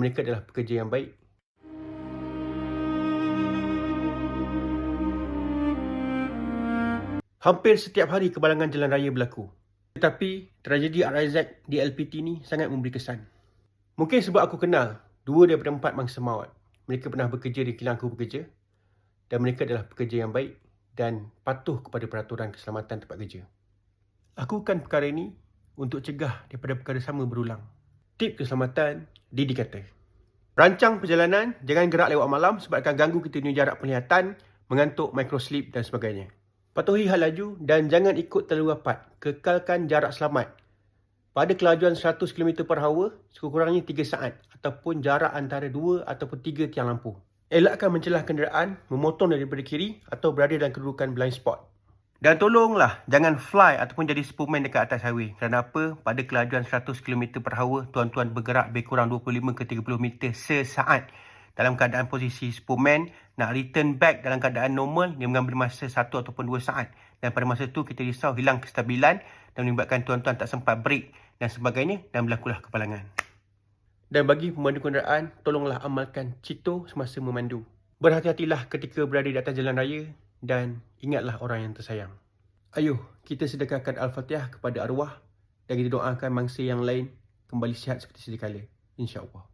Mereka adalah pekerja yang baik. Hampir setiap hari kebalangan jalan raya berlaku. Tetapi tragedi RIZ di LPT ni sangat memberi kesan. Mungkin sebab aku kenal 2 daripada 4 mangsa maut. Mereka pernah bekerja di kilang aku bekerja. Dan mereka adalah pekerja yang baik dan patuh kepada peraturan keselamatan tempat kerja. Aku lakukan perkara ini untuk cegah daripada perkara sama berulang. Tip keselamatan Didi kata, rancang perjalanan, jangan gerak lewat malam sebab akan ganggu kita punya jarak penglihatan, mengantuk, microsleep dan sebagainya. Patuhi hal laju dan jangan ikut terlalu rapat. Kekalkan jarak selamat pada kelajuan 100 km/h sekurang-kurangnya 3 saat ataupun jarak antara 2 ataupun 3 tiang lampu. Elakkan mencelah kenderaan, memotong daripada kiri atau berada dalam kedudukan blind spot. Dan tolonglah jangan fly ataupun jadi Superman dekat atas highway. Kerana apa? Pada kelajuan 100 km/h, tuan-tuan bergerak lebih kurang 25 ke 30 meter sesaat. Dalam keadaan posisi Superman, nak return back dalam keadaan normal, dia mengambil masa 1 ataupun 2 saat. Dan pada masa tu kita risau hilang kestabilan dan menyebabkan tuan-tuan tak sempat brake dan sebagainya dan berlakulah kepalangan. Dan bagi pemandu kenderaan, tolonglah amalkan CITO semasa memandu. Berhati-hatilah ketika berada di atas jalan raya dan ingatlah orang yang tersayang. Ayuh, kita sedekahkan Al-Fatihah kepada arwah dan kita doakan mangsa yang lain kembali sihat seperti sedia kala. InsyaAllah.